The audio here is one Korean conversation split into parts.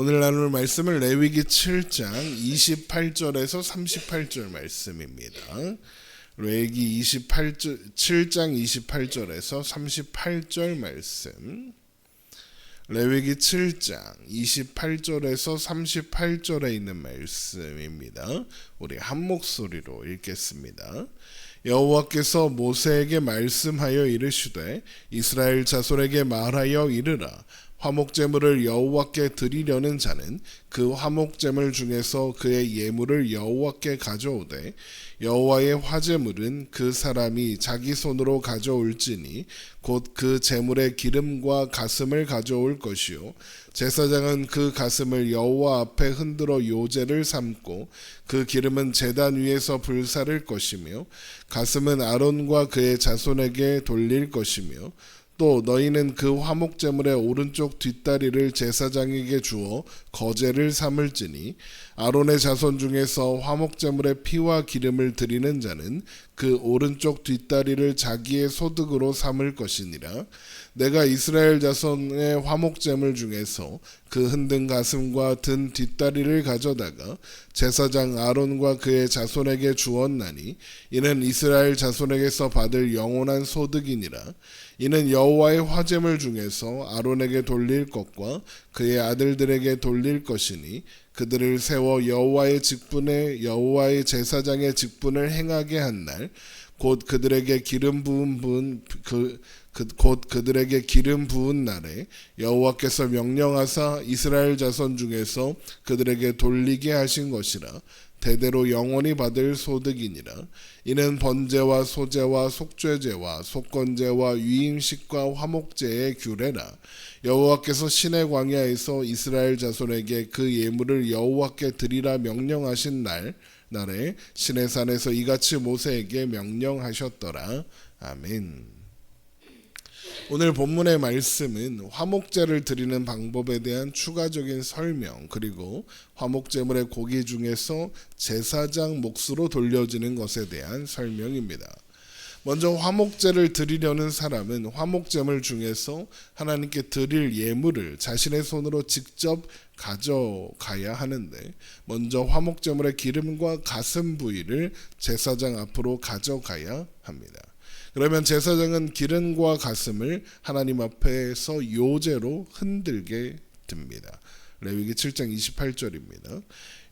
오늘 나눌 말씀은 레위기 7장 28절에서 38절 말씀입니다. 레위기 7장 28절에서 38절 말씀. 레위기 7장 28절에서 38절에 있는 말씀입니다. 우리 한 목소리로 읽겠습니다. 여호와께서 모세에게 말씀하여 이르시되 이스라엘 자손에게 말하여 이르라. 화목제물을 여호와께 드리려는 자는 그 화목제물 중에서 그의 예물을 여호와께 가져오되 여호와의 화제물은 그 사람이 자기 손으로 가져올지니 곧 그 제물의 기름과 가슴을 가져올 것이요 제사장은 그 가슴을 여호와 앞에 흔들어 요제를 삼고 그 기름은 제단 위에서 불사를 것이며 가슴은 아론과 그의 자손에게 돌릴 것이며 또 너희는 그 화목제물의 오른쪽 뒷다리를 제사장에게 주어 거제를 삼을지니 아론의 자손 중에서 화목제물의 피와 기름을 드리는 자는 그 오른쪽 뒷다리를 자기의 소득으로 삼을 것이니라. 내가 이스라엘 자손의 화목제물 중에서 그 흔든 가슴과 든 뒷다리를 가져다가 제사장 아론과 그의 자손에게 주었나니 이는 이스라엘 자손에게서 받을 영원한 소득이니라. 이는 여호와의 화제물 중에서 아론에게 돌릴 것과 그의 아들들에게 돌릴 것이니 그들을 세워 여호와의 직분에 여호와의 제사장의 직분을 행하게 한 날 곧 그들에게 기름 부은 날에 여호와께서 명령하사 이스라엘 자손 중에서 그들에게 돌리게 하신 것이라. 대대로 영원히 받을 소득이니라. 이는 번제와 소제와 속죄제와 속건제와 위임식과 화목제의 규례라. 여호와께서 시내 광야에서 이스라엘 자손에게 그 예물을 여호와께 드리라 명령하신 날에 시내산에서 이같이 모세에게 명령하셨더라. 아멘. 오늘 본문의 말씀은 화목제를 드리는 방법에 대한 추가적인 설명, 그리고 화목제물의 고기 중에서 제사장 몫으로 돌려지는 것에 대한 설명입니다. 먼저 화목제를 드리려는 사람은 화목제물 중에서 하나님께 드릴 예물을 자신의 손으로 직접 가져가야 하는데 먼저 화목제물의 기름과 가슴 부위를 제사장 앞으로 가져가야 합니다. 그러면 제사장은 기름과 가슴을 하나님 앞에서 요제로 흔들게 됩니다. 레위기 7장 28절입니다.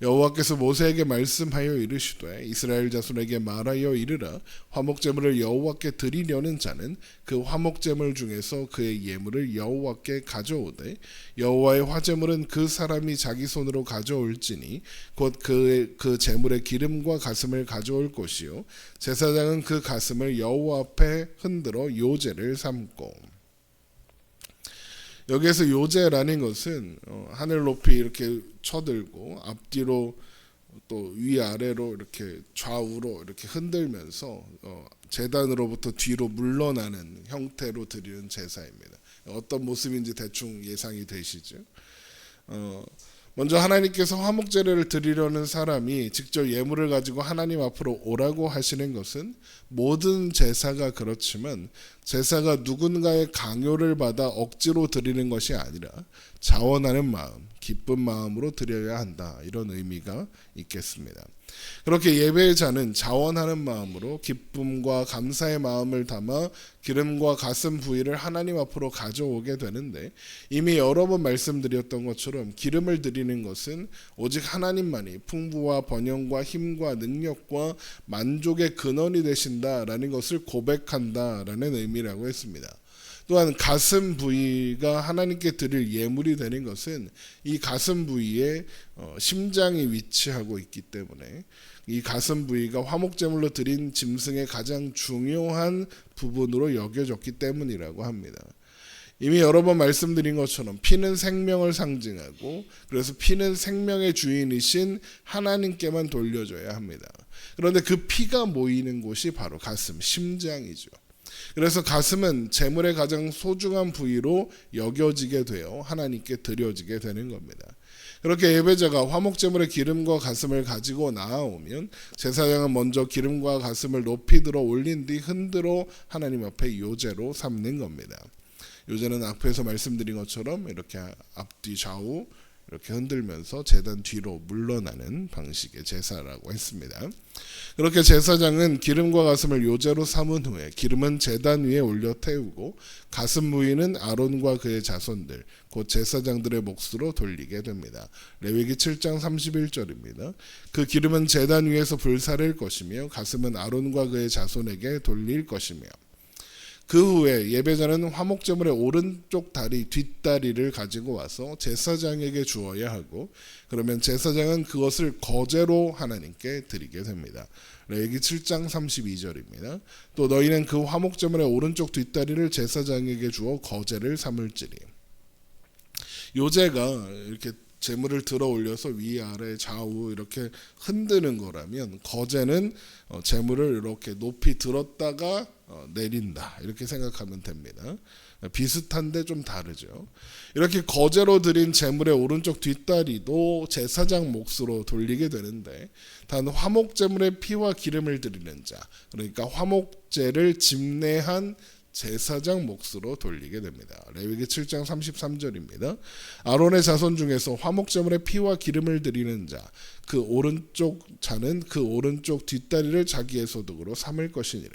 여호와께서 모세에게 말씀하여 이르시되 이스라엘 자손에게 말하여 이르라. 화목제물을 여호와께 드리려는 자는 그 화목제물 중에서 그의 예물을 여호와께 가져오되 여호와의 화제물은 그 사람이 자기 손으로 가져올지니 곧 그 제물의 기름과 가슴을 가져올 것이요 제사장은 그 가슴을 여호와 앞에 흔들어 요제를 삼고. 여기에서 요제라는 것은 하늘 높이 이렇게 쳐들고 앞뒤로 또 위아래로 이렇게 좌우로 이렇게 흔들면서 제단으로부터 뒤로 물러나는 형태로 드리는 제사입니다. 어떤 모습인지 대충 예상이 되시죠? 먼저 하나님께서 화목제를 드리려는 사람이 직접 예물을 가지고 하나님 앞으로 오라고 하시는 것은 모든 제사가 그렇지만 제사가 누군가의 강요를 받아 억지로 드리는 것이 아니라 자원하는 마음, 기쁜 마음으로 드려야 한다. 이런 의미가 있겠습니다. 그렇게 예배의 자는 자원하는 마음으로 기쁨과 감사의 마음을 담아 기름과 가슴 부위를 하나님 앞으로 가져오게 되는데 이미 여러 번 말씀드렸던 것처럼 기름을 드리는 것은 오직 하나님만이 풍부와 번영과 힘과 능력과 만족의 근원이 되신다라는 것을 고백한다라는 의미라고 했습니다. 또한 가슴 부위가 하나님께 드릴 예물이 되는 것은 이 가슴 부위에 심장이 위치하고 있기 때문에 이 가슴 부위가 화목제물로 드린 짐승의 가장 중요한 부분으로 여겨졌기 때문이라고 합니다. 이미 여러 번 말씀드린 것처럼 피는 생명을 상징하고 그래서 피는 생명의 주인이신 하나님께만 돌려줘야 합니다. 그런데 그 피가 모이는 곳이 바로 가슴, 심장이죠. 그래서 가슴은 제물의 가장 소중한 부위로 여겨지게 되어 하나님께 드려지게 되는 겁니다. 그렇게 예배자가 화목제물의 기름과 가슴을 가지고 나아오면 제사장은 먼저 기름과 가슴을 높이 들어 올린 뒤 흔들어 하나님 앞에 요제로 삼는 겁니다. 요제는 앞에서 말씀드린 것처럼 이렇게 앞뒤 좌우 이렇게 흔들면서 제단 뒤로 물러나는 방식의 제사라고 했습니다. 그렇게 제사장은 기름과 가슴을 요제로 삼은 후에 기름은 제단 위에 올려 태우고 가슴 부위는 아론과 그의 자손들 곧 제사장들의 몫으로 돌리게 됩니다. 레위기 7장 31절입니다. 그 기름은 제단 위에서 불사를 것이며 가슴은 아론과 그의 자손에게 돌릴 것이며 그 후에 예배자는 화목제물의 오른쪽 다리 뒷다리를 가지고 와서 제사장에게 주어야 하고 그러면 제사장은 그것을 거제로 하나님께 드리게 됩니다. 레위기 7장 32절입니다. 또 너희는 그 화목제물의 오른쪽 뒷다리를 제사장에게 주어 거제를 삼을지니. 요제가 이렇게 제물을 들어 올려서 위아래 좌우 이렇게 흔드는 거라면 거제는 제물을 이렇게 높이 들었다가 내린다 이렇게 생각하면 됩니다. 비슷한데 좀 다르죠. 이렇게 거제로 드린 제물의 오른쪽 뒷다리도 제사장 몫으로 돌리게 되는데 단 화목제물의 피와 기름을 드리는 자 그러니까 화목제를 집례한 제사장 몫으로 돌리게 됩니다. 레위기 7장 33절입니다. 아론의 자손 중에서 화목제물의 피와 기름을 드리는 자 그 오른쪽 자는 그 오른쪽 뒷다리를 자기의 소득으로 삼을 것이니라.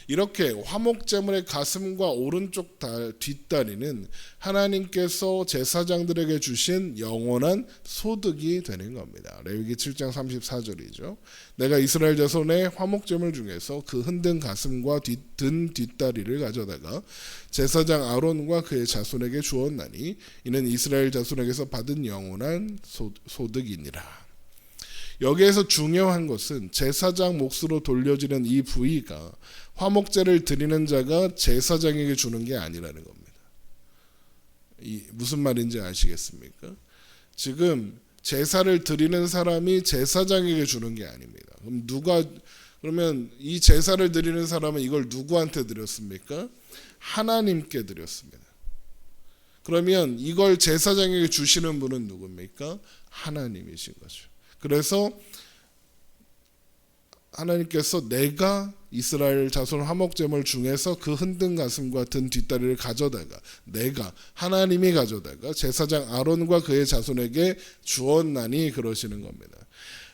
이렇게 화목제물의 가슴과 오른쪽 뒷다리는 하나님께서 제사장들에게 주신 영원한 소득이 되는 겁니다. 레위기 7장 34절이죠. 내가 이스라엘 자손의 화목제물 중에서 그 흔든 가슴과 든 뒷다리를 가져다가 제사장 아론과 그의 자손에게 주었나니 이는 이스라엘 자손에게서 받은 영원한 소득이니라. 여기에서 중요한 것은 제사장 몫으로 돌려지는 이 부위가 화목제를 드리는 자가 제사장에게 주는 게 아니라는 겁니다. 무슨 말인지 아시겠습니까? 지금 제사를 드리는 사람이 제사장에게 주는 게 아닙니다. 그러면 이 제사를 드리는 사람은 이걸 누구한테 드렸습니까? 하나님께 드렸습니다. 그러면 이걸 제사장에게 주시는 분은 누굽니까? 하나님이신 거죠. 그래서 하나님께서 내가 이스라엘 자손 화목제물 중에서 그 흔든 가슴과 든 뒷다리를 가져다가 내가 하나님이 가져다가 제사장 아론과 그의 자손에게 주었나니 그러시는 겁니다.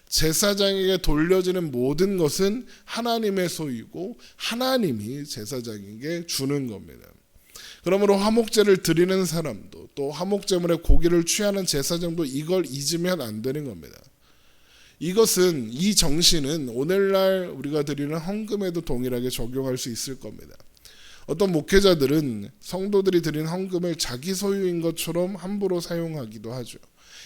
제사장에게 돌려지는 모든 것은 하나님의 소유고 하나님이 제사장에게 주는 겁니다. 그러므로 화목제를 드리는 사람도 또 화목제물의 고기를 취하는 제사장도 이걸 잊으면 안 되는 겁니다. 이 정신은 오늘날 우리가 드리는 헌금에도 동일하게 적용할 수 있을 겁니다. 어떤 목회자들은 성도들이 드린 헌금을 자기 소유인 것처럼 함부로 사용하기도 하죠.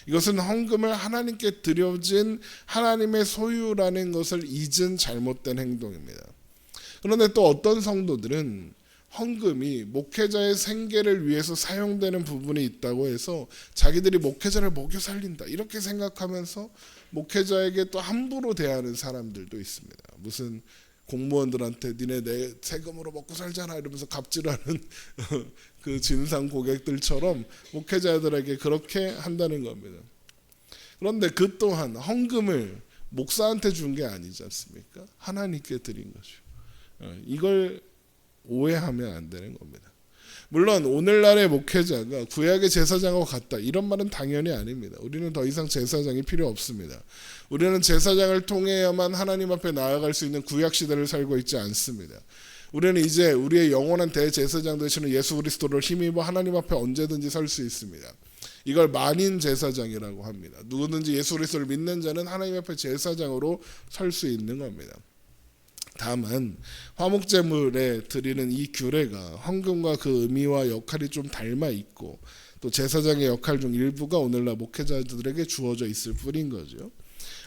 이것은 헌금을 하나님께 드려진 하나님의 소유라는 것을 잊은 잘못된 행동입니다. 그런데 또 어떤 성도들은 헌금이 목회자의 생계를 위해서 사용되는 부분이 있다고 해서 자기들이 목회자를 먹여 살린다 이렇게 생각하면서 목회자에게 또 함부로 대하는 사람들도 있습니다. 무슨 공무원들한테 니네 내 세금으로 먹고 살잖아 이러면서 갑질하는 그 진상 고객들처럼 목회자들에게 그렇게 한다는 겁니다. 그런데 그 또한 헌금을 목사한테 준 게 아니지 않습니까? 하나님께 드린 거죠. 이걸 오해하면 안 되는 겁니다. 물론 오늘날의 목회자가 구약의 제사장하고 같다 이런 말은 당연히 아닙니다. 우리는 더 이상 제사장이 필요 없습니다. 우리는 제사장을 통해야만 하나님 앞에 나아갈 수 있는 구약 시대를 살고 있지 않습니다. 우리는 이제 우리의 영원한 대제사장 되시는 예수 그리스도를 힘입어 하나님 앞에 언제든지 설 수 있습니다. 이걸 만인 제사장이라고 합니다. 누구든지 예수 그리스도를 믿는 자는 하나님 앞에 제사장으로 설 수 있는 겁니다. 다만 화목제물에 드리는 이 규례가 헌금과 그 의미와 역할이 좀 닮아 있고 또 제사장의 역할 중 일부가 오늘날 목회자들에게 주어져 있을 뿐인 거죠.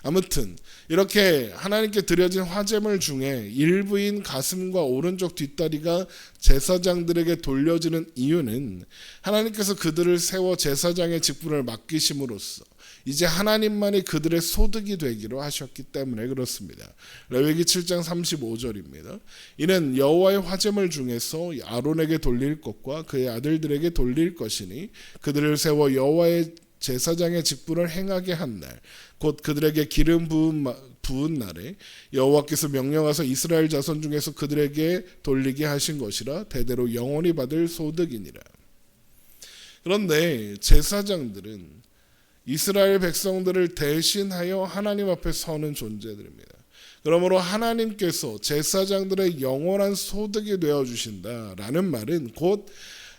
아무튼 이렇게 하나님께 드려진 화제물 중에 일부인 가슴과 오른쪽 뒷다리가 제사장들에게 돌려지는 이유는 하나님께서 그들을 세워 제사장의 직분을 맡기심으로써 이제 하나님만이 그들의 소득이 되기로 하셨기 때문에 그렇습니다. 레위기 7장 35절입니다. 이는 여호와의 화제물 중에서 아론에게 돌릴 것과 그의 아들들에게 돌릴 것이니 그들을 세워 여호와의 제사장의 직분을 행하게 한 날 곧 그들에게 기름 부은 날에 여호와께서 명령하사 이스라엘 자손 중에서 그들에게 돌리게 하신 것이라 대대로 영원히 받을 소득이니라. 그런데 제사장들은 이스라엘 백성들을 대신하여 하나님 앞에 서는 존재들입니다. 그러므로 하나님께서 제사장들의 영원한 소득이 되어주신다라는 말은 곧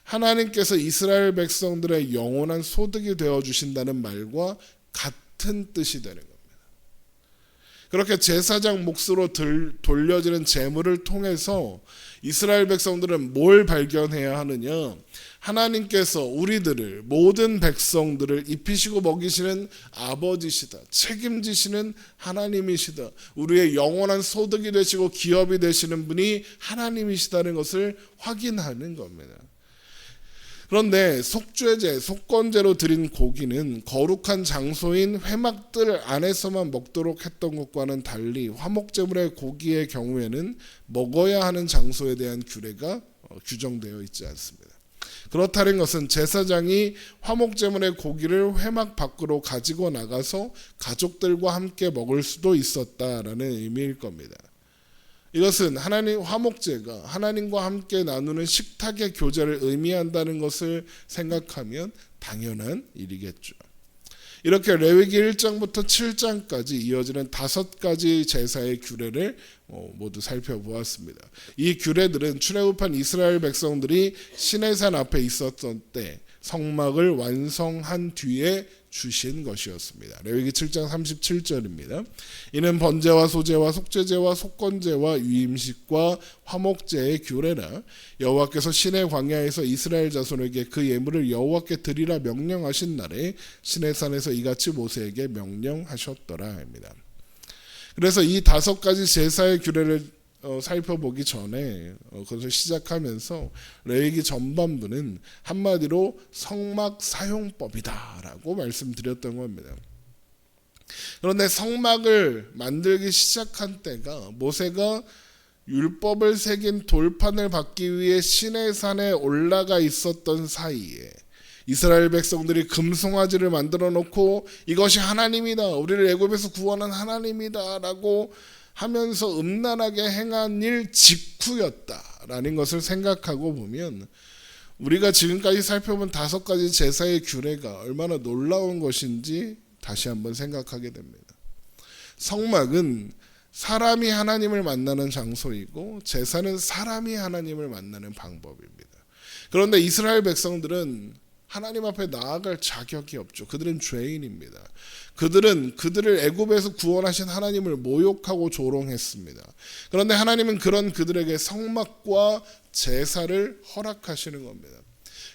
하나님께서 이스라엘 백성들의 영원한 소득이 되어주신다는 말과 같은 뜻이 되는 겁니다. 그렇게 제사장 몫으로 돌려지는 제물을 통해서 이스라엘 백성들은 뭘 발견해야 하느냐? 하나님께서 우리들을, 모든 백성들을 입히시고 먹이시는 아버지시다. 책임지시는 하나님이시다. 우리의 영원한 소득이 되시고 기업이 되시는 분이 하나님이시다는 것을 확인하는 겁니다. 그런데 속죄제, 속건제로 드린 고기는 거룩한 장소인 회막들 안에서만 먹도록 했던 것과는 달리 화목제물의 고기의 경우에는 먹어야 하는 장소에 대한 규례가 규정되어 있지 않습니다. 그렇다는 것은 제사장이 화목제물의 고기를 회막 밖으로 가지고 나가서 가족들과 함께 먹을 수도 있었다라는 의미일 겁니다. 이것은 하나님 화목제가 하나님과 함께 나누는 식탁의 교제를 의미한다는 것을 생각하면 당연한 일이겠죠. 이렇게 레위기 1장부터 7장까지 이어지는 5가지 제사의 규례를 모두 살펴보았습니다. 이 규례들은 출애굽한 이스라엘 백성들이 시내산 앞에 있었던 때 성막을 완성한 뒤에 주신 것이었습니다. 레위기 7장 37절입니다. 이는 번제와 소제와 속죄제와 속건제와 유임식과 화목제의 규례라 여호와께서 시내 광야에서 이스라엘 자손에게 그 예물을 여호와께 드리라 명령하신 날에 시내산에서 이같이 모세에게 명령하셨더라 합니다. 그래서 이 5가지 제사의 규례를 살펴보기 전에 그것을 시작하면서 레위기 전반부는 한마디로 성막 사용법이다라고 말씀드렸던 겁니다. 그런데 성막을 만들기 시작한 때가 모세가 율법을 새긴 돌판을 받기 위해 시내산에 올라가 있었던 사이에 이스라엘 백성들이 금송아지를 만들어 놓고 이것이 하나님이다, 우리를 애굽에서 구원한 하나님이다 라고 하면서 음란하게 행한 일 직후였다라는 것을 생각하고 보면 우리가 지금까지 살펴본 5가지 제사의 규례가 얼마나 놀라운 것인지 다시 한번 생각하게 됩니다. 성막은 사람이 하나님을 만나는 장소이고 제사는 사람이 하나님을 만나는 방법입니다. 그런데 이스라엘 백성들은 하나님 앞에 나아갈 자격이 없죠. 그들은 죄인입니다. 그들은 그들을 애굽에서 구원하신 하나님을 모욕하고 조롱했습니다. 그런데 하나님은 그런 그들에게 성막과 제사를 허락하시는 겁니다.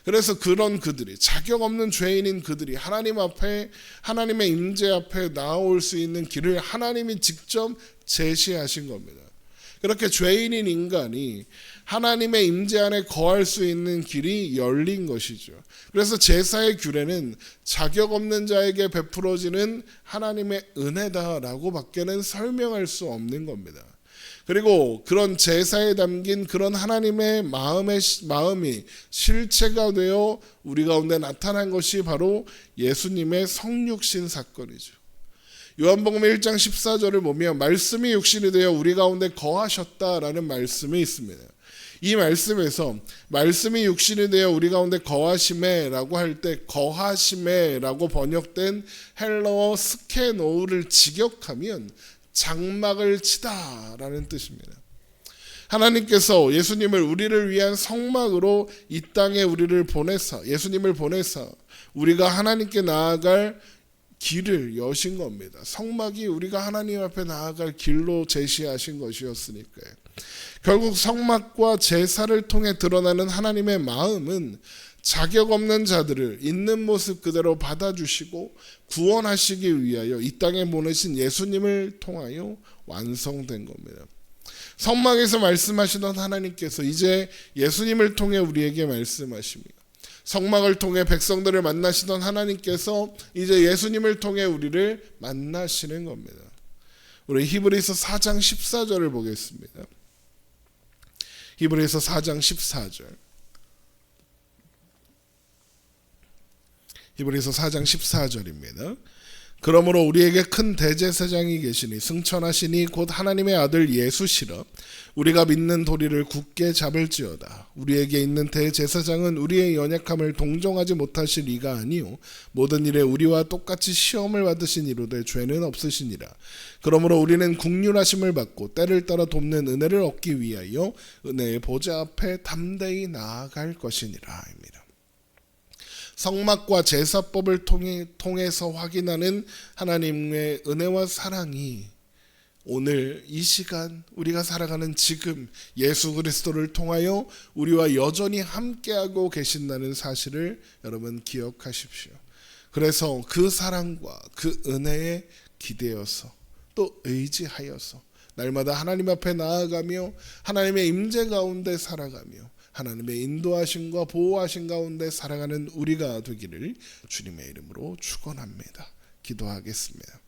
그래서 그런 그들이, 자격 없는 죄인인 그들이 하나님 앞에, 하나님의 임재 앞에 나올 수 있는 길을 하나님이 직접 제시하신 겁니다. 그렇게 죄인인 인간이 하나님의 임재 안에 거할 수 있는 길이 열린 것이죠. 그래서 제사의 규례는 자격 없는 자에게 베풀어지는 하나님의 은혜다라고 밖에는 설명할 수 없는 겁니다. 그리고 그런 제사에 담긴 그런 하나님의 마음이 실체가 되어 우리 가운데 나타난 것이 바로 예수님의 성육신 사건이죠. 요한복음 1장 14절을 보면 말씀이 육신이 되어 우리 가운데 거하셨다라는 말씀이 있습니다. 이 말씀에서 말씀이 육신이 되어 우리 가운데 거하심에라고 할 때 거하심에라고 번역된 헬라어 스케노우를 직역하면 장막을 치다라는 뜻입니다. 하나님께서 예수님을 우리를 위한 성막으로 이 땅에 우리를 보내사, 예수님을 보내사 우리가 하나님께 나아갈 길을 여신 겁니다. 성막이 우리가 하나님 앞에 나아갈 길로 제시하신 것이었으니까요. 결국 성막과 제사를 통해 드러나는 하나님의 마음은 자격 없는 자들을 있는 모습 그대로 받아주시고 구원하시기 위하여 이 땅에 보내신 예수님을 통하여 완성된 겁니다. 성막에서 말씀하시던 하나님께서 이제 예수님을 통해 우리에게 말씀하십니다. 성막을 통해 백성들을 만나시던 하나님께서 이제 예수님을 통해 우리를 만나시는 겁니다. 우리 히브리서 4장 14절을 보겠습니다. 히브리서 4장 14절. 히브리서 4장 14절입니다. 그러므로 우리에게 큰 대제사장이 계시니 승천하시니 곧 하나님의 아들 예수시라. 우리가 믿는 도리를 굳게 잡을지어다. 우리에게 있는 대제사장은 우리의 연약함을 동정하지 못하실 이가 아니요 모든 일에 우리와 똑같이 시험을 받으신 이로되 죄는 없으시니라. 그러므로 우리는 국률하심을 받고 때를 따라 돕는 은혜를 얻기 위하여 은혜의 보좌 앞에 담대히 나아갈 것이니라. 성막과 제사법을 통해서 확인하는 하나님의 은혜와 사랑이 오늘 이 시간 우리가 살아가는 지금 예수 그리스도를 통하여 우리와 여전히 함께하고 계신다는 사실을 여러분 기억하십시오. 그래서 그 사랑과 그 은혜에 기대어서 또 의지하여서 날마다 하나님 앞에 나아가며 하나님의 임재 가운데 살아가며 하나님의 인도하심과 보호하심 가운데 살아가는 우리가 되기를 주님의 이름으로 축원합니다. 기도하겠습니다.